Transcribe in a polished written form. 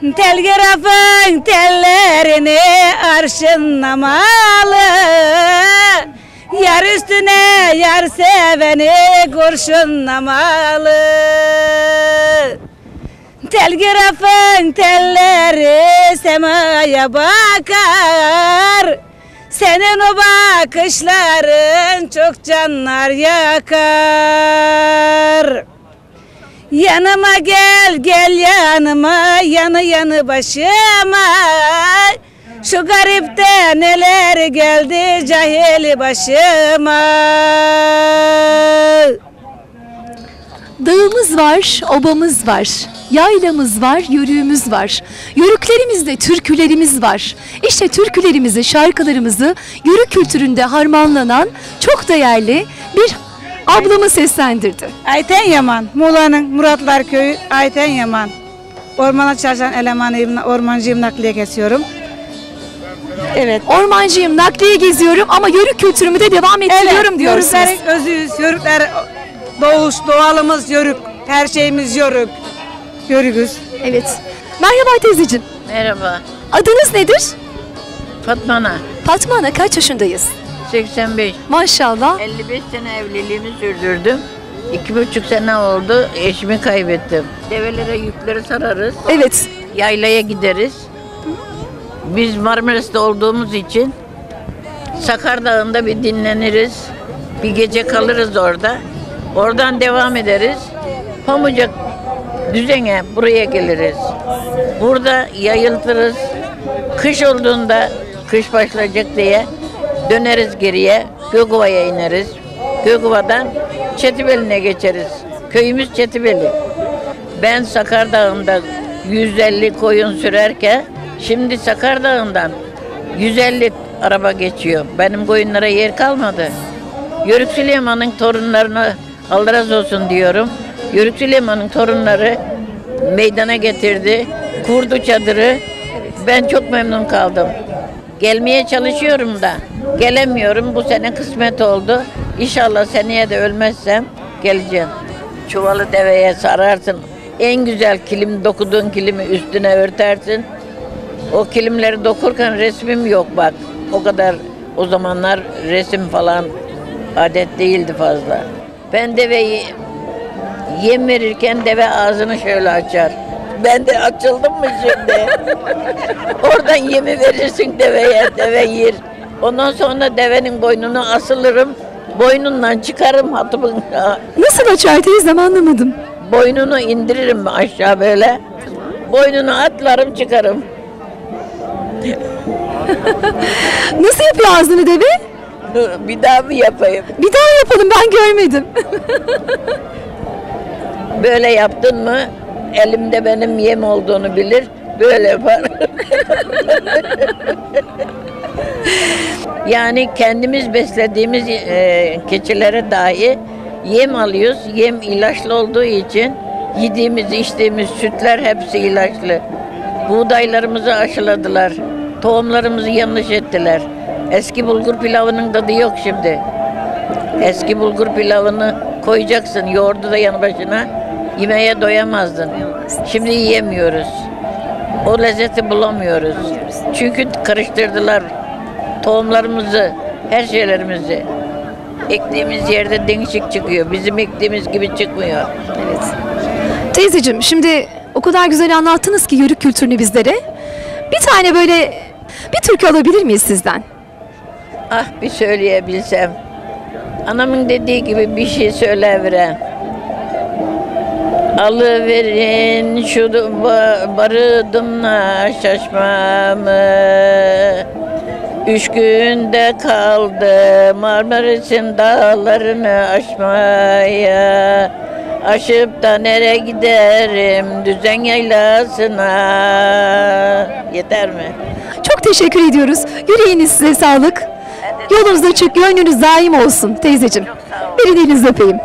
Telgrafın tellerini arşınlamalı, yar üstüne yar seveni kurşunlamalı. Telgrafın telleri semaya bakar, senin o bakışların çok canlar yakar. Yanıma gel, gel yanıma, yanı yanı başıma. Şu garipte neler geldi cahil başıma. Dağımız var, obamız var, yaylamız var, yörüğümüz var. Yörüklerimizde türkülerimiz var. İşte türkülerimizi, şarkılarımızı yörük kültüründe harmanlanan çok değerli bir ablamı seslendirdi. Ayten Yaman, Muğla'nın Muratlar Köyü Ayten Yaman. Ormana çalışan elemanıyım, ormancıyım, nakliye kesiyorum. Evet. Ormancıyım, nakliye geziyorum ama yörük kültürümü de devam ettiriyorum diyorsunuz. Yörüklerin özüyüz, yörükler doğuş, doğalımız yörük, her şeyimiz yörük. Yörüküz. Evet. Merhaba teyzeciğim. Merhaba. Adınız nedir? Fatma Ana. Fatma Ana, kaç yaşındayız? 85. Maşallah. 55 sene evliliğimi sürdürdüm. 2,5 sene oldu. Eşimi kaybettim. Develere yükleri sararız. Evet. Yaylaya gideriz. Biz Marmaris'te olduğumuz için Sakar Dağı'nda bir dinleniriz. Bir gece kalırız orada. Oradan devam ederiz. Pamucak Düzen'e buraya geliriz. Burada yayıltırız. Kış olduğunda, kış başlayacak diye döneriz geriye. Gökova'ya ineriz. Gökova'dan Çetibeli'ne geçeriz. Köyümüz Çetibeli. Ben Sakar Dağı'nda 150 koyun sürerken şimdi Sakar Dağı'ndan 150 araba geçiyor. Benim koyunlara yer kalmadı. Yörük Süleyman'ın torunlarına Allah razı olsun diyorum. Yörük Süleyman'ın torunları meydana getirdi. Kurdu çadırı. Ben çok memnun kaldım. Gelmeye çalışıyorum da gelemiyorum. Bu sene kısmet oldu. İnşallah seneye de ölmezsem geleceğim. Çuvalı deveye sararsın. En güzel kilim, dokuduğun kilimi üstüne örtersin. O kilimleri dokurken resmim yok bak. O kadar o zamanlar resim falan adet değildi fazla. Ben deveyi yem verirken deve ağzını şöyle açar. Ben de açıldım mı şimdi? Oradan yemi verirsin deveye, deve yer. Ondan sonra devenin boynuna asılırım. Boynundan çıkarım hatımın. Nasıl açar teyzem, anlamadım. Boynunu indiririm aşağı böyle. Boynunu atlarım çıkarım. Nasıl yapıyor ağzını deve? Bir daha mı yapayım? Bir daha yapalım, ben görmedim. Böyle yaptın mı elimde benim yem olduğunu bilir. Böyle yapar. Yani kendimiz beslediğimiz keçilere dahi yem alıyoruz. Yem ilaçlı olduğu için yediğimiz, içtiğimiz sütler hepsi ilaçlı. Buğdaylarımızı aşıladılar. Tohumlarımızı yanlış ettiler. Eski bulgur pilavının tadı yok şimdi. Eski bulgur pilavını koyacaksın yoğurdu da yanı başına. Yemeğe doyamazdın. Şimdi yiyemiyoruz. O lezzeti bulamıyoruz. Çünkü karıştırdılar tohumlarımızı, her şeylerimizi. Ektiğimiz yerde değişik çıkıyor. Bizim ektiğimiz gibi çıkmıyor. Evet. Teyzeciğim, şimdi o kadar güzel anlattınız ki yörük kültürünü bizlere. Bir tane böyle bir türkü alabilir miyiz sizden? Ah bir söyleyebilsem. Anamın dediği gibi bir şey söyleyiverem. Alıverin şu barıdımla şaşmamı. 3 günde kaldı Marmaris'in dağlarını aşmaya. Aşıp da nereye giderim Düzen yaylasına. Yeter mi? Çok teşekkür ediyoruz. Yüreğiniz size sağlık. Yolunuz açık, gönlünüz daim olsun teyzeciğim. Bir elinizi öpeyim.